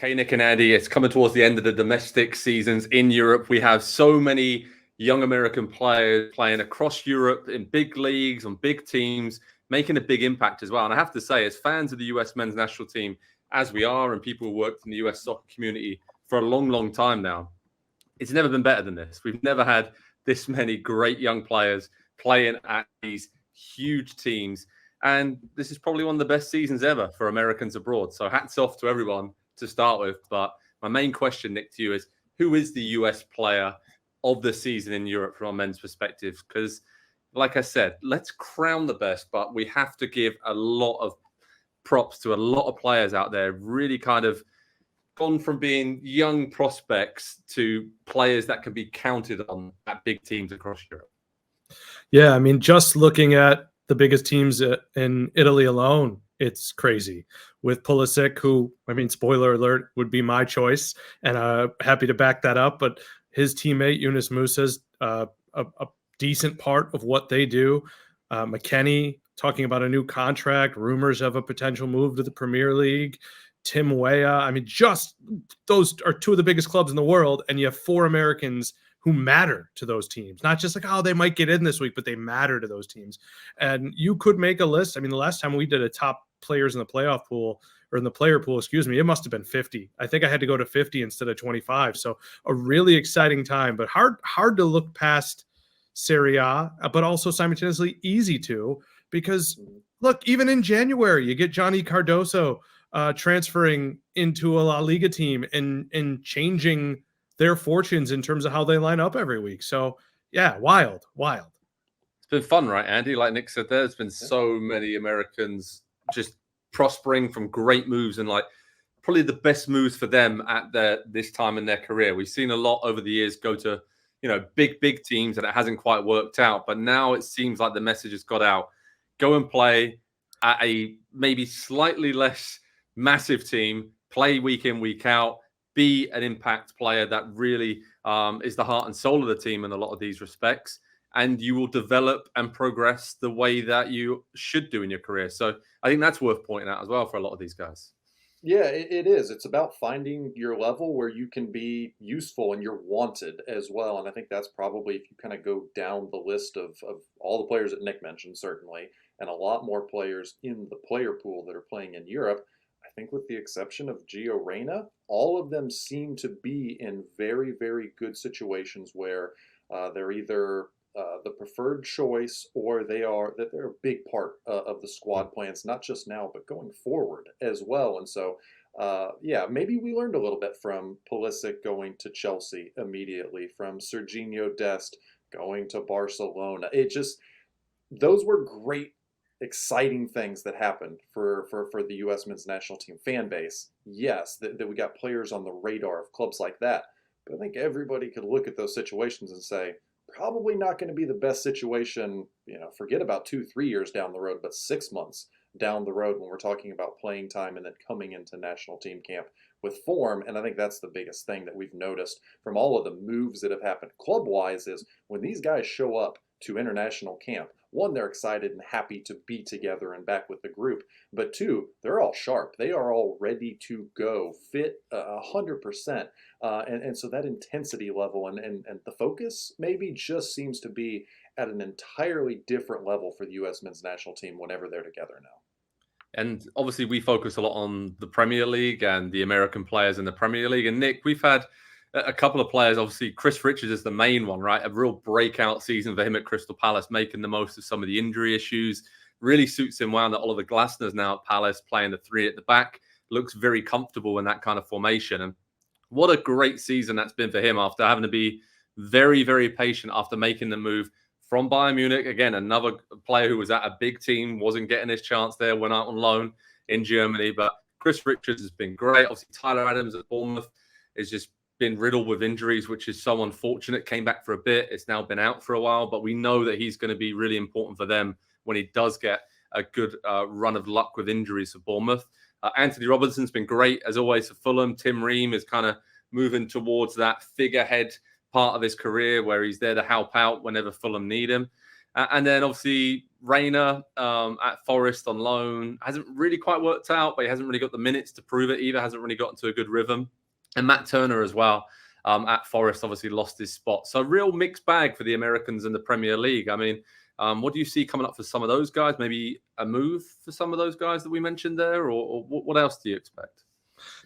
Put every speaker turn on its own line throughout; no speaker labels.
Okay, Nick and Andy, it's coming towards the end of the domestic seasons in Europe. We have so many young American players playing across Europe in big leagues, on big teams, making a big impact as well. And I have to say, as fans of the US men's national team, as we are, and people who worked in the US soccer community for a long, long time now, it's never been better than this. We've never had this many great young players playing at these huge teams. And this is probably one of the best seasons ever for Americans abroad. So hats off to everyone to start with. But my main question, Nick, to you is, who is the US player of the season in Europe from a men's perspective? Because, like I said, let's crown the best, but we have to give a lot of props to a lot of players out there, really kind of gone from being young prospects to players that can be counted on at big teams across Europe.
Yeah, I mean, just looking at the biggest teams in Italy alone, it's crazy. With Pulisic, who, I mean, spoiler alert, would be my choice, and happy to back that up. But his teammate, Yunus Musa's a decent part of what they do. McKennie talking about a new contract, rumors of a potential move to the Premier League. Tim Weah. I mean, just those are two of the biggest clubs in the world, and you have four Americans who matter to those teams. Not just like, oh, they might get in this week, but they matter to those teams. And you could make a list. I mean, the last time we did a top players in the playoff pool, or in the player pool, excuse me, it must have been 50. I think I had to go to 50 instead of 25. So a really exciting time, but hard to look past Serie A, but also simultaneously easy to, because look, even in January, you get Johnny Cardoso transferring into a La Liga team and changing their fortunes in terms of how they line up every week. So yeah, wild.
It's been fun, right, Andy? Like Nick said, there's been so many Americans just prospering from great moves, and like probably the best moves for them at this time in their career. We've seen a lot over the years go to, big teams, and it hasn't quite worked out. But now it seems like the message has got out. Go and play at a maybe slightly less massive team, play week in, week out, be an impact player that really is the heart and soul of the team in a lot of these respects. And you will develop and progress the way that you should do in your career. So I think that's worth pointing out as well for a lot of these guys.
Yeah, it is. It's about finding your level where you can be useful and you're wanted as well. And I think that's probably, if you kind of go down the list of all the players that Nick mentioned, certainly, and a lot more players in the player pool that are playing in Europe, I think with the exception of Gio Reyna, all of them seem to be in very, very good situations where they're either the preferred choice, or they're a big part of the squad plans, not just now, but going forward as well. And so, maybe we learned a little bit from Pulisic going to Chelsea immediately, from Serginho Dest going to Barcelona. Those were great, exciting things that happened for the U.S. men's national team fan base. Yes, that we got players on the radar of clubs like that. But I think everybody could look at those situations and say, probably not going to be the best situation, forget about 2-3 years down the road, but 6 months down the road when we're talking about playing time and then coming into national team camp with form. And I think that's the biggest thing that we've noticed from all of the moves that have happened club-wise is when these guys show up to international camp, one, they're excited and happy to be together and back with the group. But two, they're all sharp. They are all ready to go, fit 100%. And so that intensity level and the focus maybe just seems to be at an entirely different level for the U.S. men's national team whenever they're together now.
And obviously we focus a lot on the Premier League and the American players in the Premier League. And Nick, we've had a couple of players, obviously Chris Richards is the main one, right? A real breakout season for him at Crystal Palace, making the most of some of the injury issues. Really suits him well that Oliver Glasner's now at Palace, playing the three at the back. Looks very comfortable in that kind of formation. And what a great season that's been for him after having to be very, very patient after making the move from Bayern Munich. Again, another player who was at a big team, wasn't getting his chance there, went out on loan in Germany. But Chris Richards has been great. Obviously, Tyler Adams at Bournemouth is just been riddled with injuries, which is so unfortunate. Came back for a bit. It's now been out for a while, but we know that he's going to be really important for them when he does get a good run of luck with injuries for Bournemouth. Anthony Robinson's been great, as always, for Fulham. Tim Ream is kind of moving towards that figurehead part of his career where he's there to help out whenever Fulham need him. And then obviously Rayner at Forest on loan hasn't really quite worked out, but he hasn't really got the minutes to prove it either. Hasn't really gotten to a good rhythm. And Matt Turner as well at Forest obviously lost his spot. So real mixed bag for the Americans in the Premier League. I mean, what do you see coming up for some of those guys? Maybe a move for some of those guys that we mentioned there, or what else do you expect?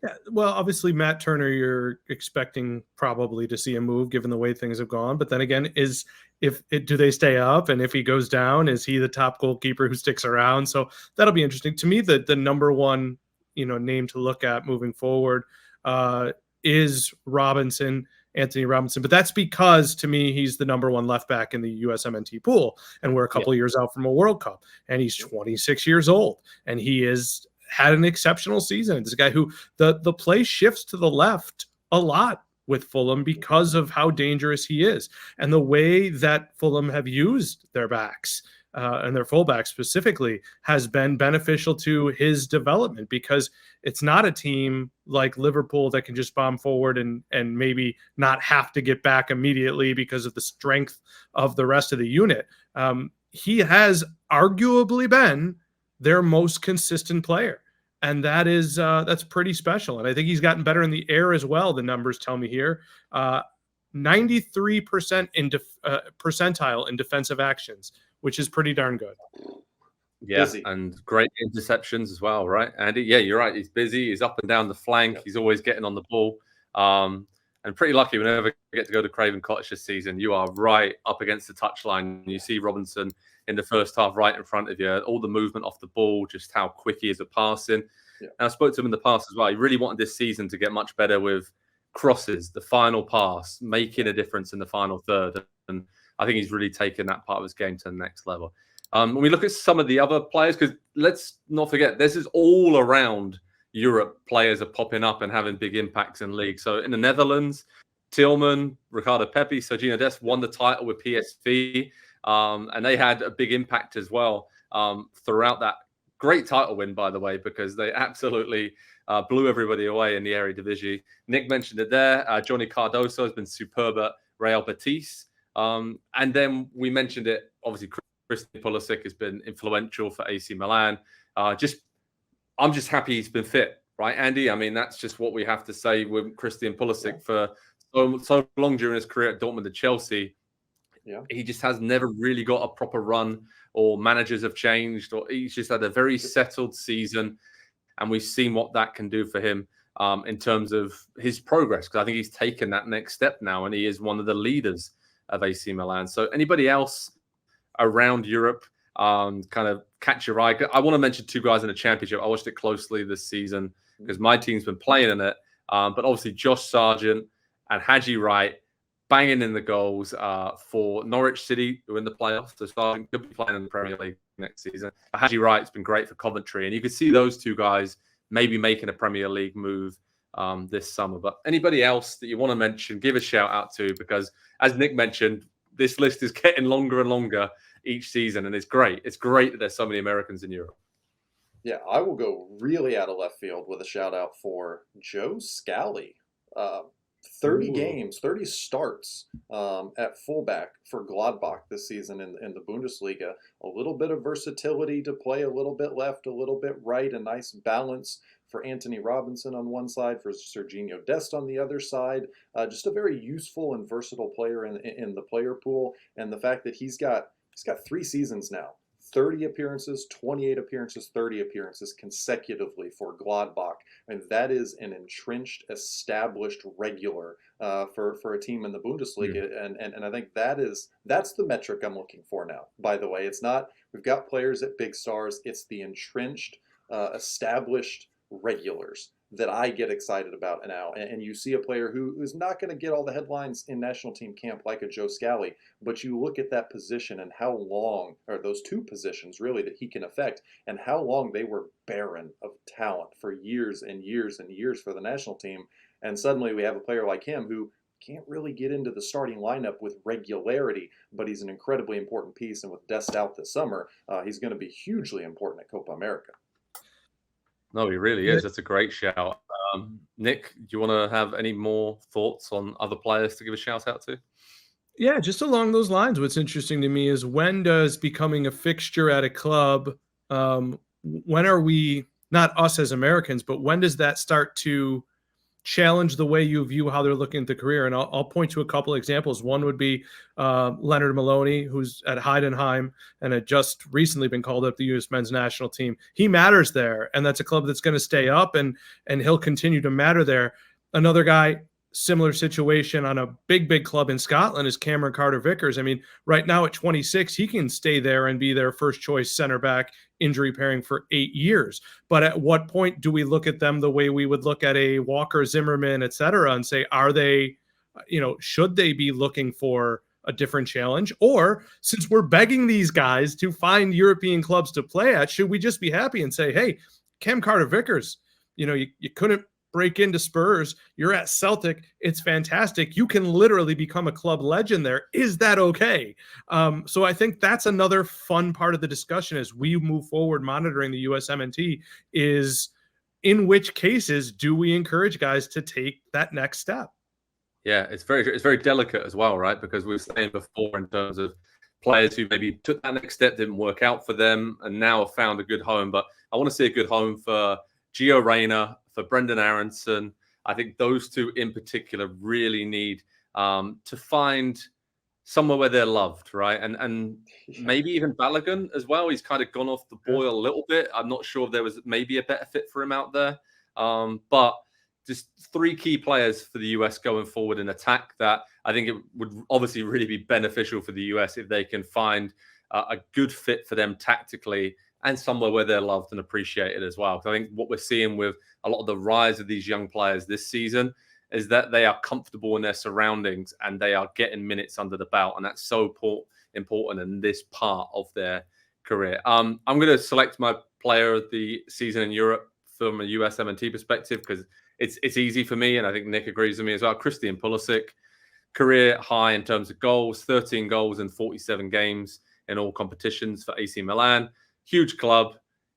Yeah, well, obviously Matt Turner, you're expecting probably to see a move given the way things have gone. But then again, do they stay up? And if he goes down, is he the top goalkeeper who sticks around? So that'll be interesting. To me, the number one name to look at moving forward is Anthony Robinson. But that's because to me, he's the number one left back in the USMNT pool, and we're a couple years out from a World Cup, and he's 26 years old, and he is had an exceptional season. This guy who the play shifts to the left a lot with Fulham because of how dangerous he is and the way that Fulham have used their backs and their fullbacks specifically has been beneficial to his development, because it's not a team like Liverpool that can just bomb forward and maybe not have to get back immediately because of the strength of the rest of the unit. He has arguably been their most consistent player. And that's pretty special. And I think he's gotten better in the air as well. The numbers tell me here, 93% percentile in defensive actions, which is pretty darn good.
Yeah, busy. And great interceptions as well, right, Andy? Yeah, you're right. He's busy. He's up and down the flank. Yep. He's always getting on the ball. And pretty lucky whenever you get to go to Craven Cottage this season, you are right up against the touchline. You see Robinson in the first half right in front of you, all the movement off the ball, just how quick he is at passing. Yeah. And I spoke to him in the past as well. He really wanted this season to get much better with crosses, the final pass, making a difference in the final third. And I think he's really taken that part of his game to the next level. When we look at some of the other players, because let's not forget, this is all around Europe. Players are popping up and having big impacts in league. So in the Netherlands, Tillman, Ricardo Pepi, Serginho Dest won the title with PSV. And they had a big impact as well throughout that great title win, by the way, because they absolutely blew everybody away in the Eredivisie. Nick mentioned it there. Johnny Cardoso has been superb at Real Betis. And then we mentioned it, obviously, Christian Pulisic has been influential for AC Milan. I'm just happy he's been fit, right, Andy? I mean, that's just what we have to say with Christian Pulisic for so long during his career at Dortmund and Chelsea. Yeah. He just has never really got a proper run, or managers have changed, or he's just had a very settled season. And we've seen what that can do for him in terms of his progress, because I think he's taken that next step now, and he is one of the leaders of AC Milan. So anybody else around Europe kind of catch your eye? I want to mention two guys in the championship. I watched it closely this season because my team's been playing in it. But obviously Josh Sargent and Haji Wright banging in the goals for Norwich City, who are in the playoffs. So Sargent could be playing in the Premier League next season. Haji Wright's been great for Coventry, and you could see those two guys maybe making a Premier League move this summer. But anybody else that you want to mention, give a shout out to, because as Nick mentioned, this list is getting longer and longer each season, and it's great. It's great that there's so many Americans in Europe.
Yeah, I will go really out of left field with a shout out for Joe Scally. 30 games, 30 starts at fullback for Gladbach this season in the Bundesliga. A little bit of versatility to play a little bit left, a little bit right, a nice balance for Anthony Robinson on one side, for Serginho Dest on the other side. Just a very useful and versatile player in the player pool. And the fact that he's got 3 seasons now, 30 appearances, 28 appearances, 30 appearances consecutively for Gladbach. And that is an entrenched, established regular for a team in the Bundesliga. And I think that's the metric I'm looking for now, by the way. It's not, we've got players at big stars. It's the entrenched, established regulars that I get excited about now. And you see a player who is not going to get all the headlines in national team camp like a Joe Scally, but you look at that position and how long, or those two positions really, that he can affect, and how long they were barren of talent for years and years and years for the national team. And suddenly we have a player like him who can't really get into the starting lineup with regularity, but he's an incredibly important piece. And with Dest out this summer, he's going to be hugely important at Copa America.
No, he really is. That's a great shout. Nick, do you want to have any more thoughts on other players to give a shout out to?
Yeah, just along those lines, what's interesting to me is when does becoming a fixture at a club, when are we, not us as Americans, but when does that start to challenge the way you view how they're looking at the career? And I'll point to a couple of examples. One would be Leonard Maloney, who's at Heidenheim and had just recently been called up the U.S. men's national team. He matters there, and that's a club that's going to stay up, and he'll continue to matter there. Another guy, similar situation on a big club in Scotland, is Cameron Carter-Vickers. I mean, right now at 26, he can stay there and be their first choice center back, injury pairing for 8 years. But at what point do we look at them the way we would look at a Walker Zimmerman, et cetera, and say, are they, should they be looking for a different challenge? Or since we're begging these guys to find European clubs to play at, should we just be happy and say, hey, Cam Carter-Vickers, you couldn't break into Spurs, you're at Celtic, it's fantastic, you can literally become a club legend there. Is that okay? So I think that's another fun part of the discussion as we move forward monitoring the USMNT, is in which cases do we encourage guys to take that next step?
Yeah, it's very delicate as well, right? Because we were saying before in terms of players who maybe took that next step, didn't work out for them, and now have found a good home. But I want to see a good home for Gio Reyna, for Brendan Aronson. I think those two in particular really need to find somewhere where they're loved, right? And maybe even Balogun as well. He's kind of gone off the boil a little bit. I'm not sure if there was maybe a better fit for him out there. But just three key players for the US going forward in attack that I think it would obviously really be beneficial for the US if they can find a good fit for them tactically and somewhere where they're loved and appreciated as well. Because I think what we're seeing with a lot of the rise of these young players this season is that they are comfortable in their surroundings and they are getting minutes under the belt. And that's so important in this part of their career. I'm going to select my player of the season in Europe from a USMNT perspective because it's easy for me, and I think Nick agrees with me as well. Christian Pulisic, career high in terms of goals, 13 goals in 47 games in all competitions for AC Milan. Huge club.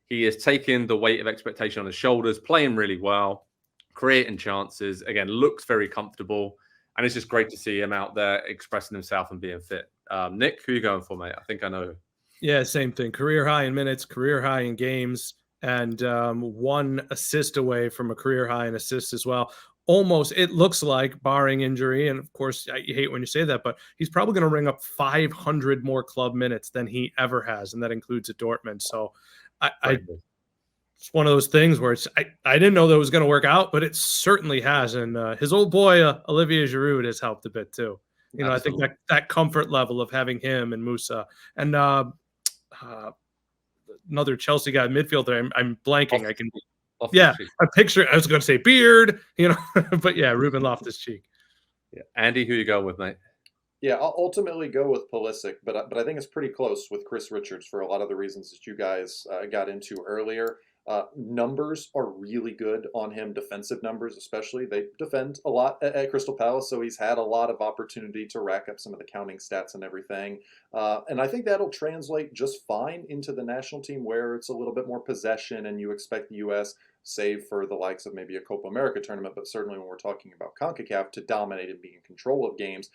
He has taken the weight of expectation on his shoulders, playing really well, creating chances. Again, looks very comfortable. And it's just great to see him out there expressing himself and being fit. Nick, who are you going for, mate? I think I know.
Yeah, same thing. Career high in minutes, career high in games, and one assist away from a career high in assists as well. Almost, it looks like, barring injury, and of course, I hate when you say that, but he's probably going to ring up 500 more club minutes than he ever has, and that includes at Dortmund. So it's one of those things where I didn't know that was going to work out, but it certainly has. And his old boy, Olivier Giroud, has helped a bit too. Absolutely. I think that comfort level of having him and Musa and another Chelsea guy, midfielder, I'm blanking. I was going to say Beard, but yeah, Ruben Loftus-Cheek.
Yeah. Andy, who you going with, mate?
Yeah, I'll ultimately go with Pulisic, but I think it's pretty close with Chris Richards for a lot of the reasons that you guys got into earlier. Numbers are really good on him, defensive numbers especially. They defend a lot at Crystal Palace, so he's had a lot of opportunity to rack up some of the counting stats and everything. And I think that'll translate just fine into the national team where it's a little bit more possession and you expect the U.S., save for the likes of maybe a Copa America tournament, but certainly when we're talking about CONCACAF, to dominate and be in control of games.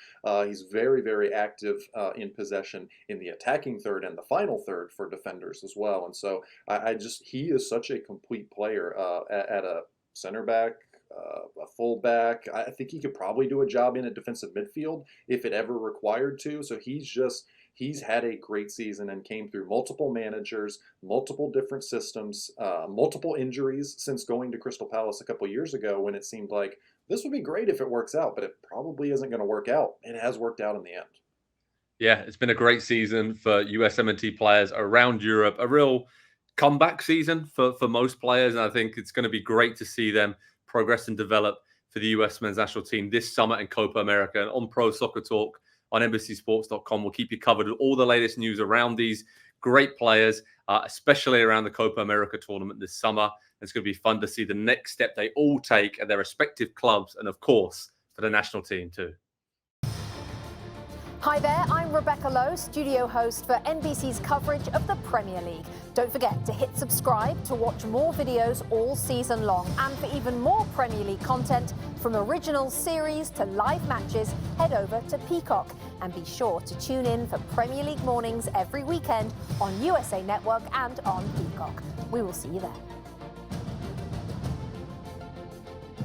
He's very, very active in possession in the attacking third and the final third for defenders as well. And so he is such a complete player at a center back, a fullback. I think he could probably do a job in a defensive midfield if it ever required to. So he's had a great season and came through multiple managers, multiple different systems, multiple injuries since going to Crystal Palace a couple years ago when it seemed like this would be great if it works out, but it probably isn't going to work out. It has worked out in the end.
Yeah, it's been a great season for USMNT players around Europe, a real comeback season for most players. And I think it's going to be great to see them progress and develop for the US men's national team this summer in Copa America. And on Pro Soccer Talk on NBCSports.com, we'll keep you covered with all the latest news around these great players, especially around the Copa America tournament this summer. It's going to be fun to see the next step they all take at their respective clubs and, of course, for the national team too.
Hi there, I'm Rebecca Lowe, studio host for NBC's coverage of the Premier League. Don't forget to hit subscribe to watch more videos all season long. And for even more Premier League content, from original series to live matches, head over to Peacock. And be sure to tune in for Premier League mornings every weekend on USA Network and on Peacock. We will see you there.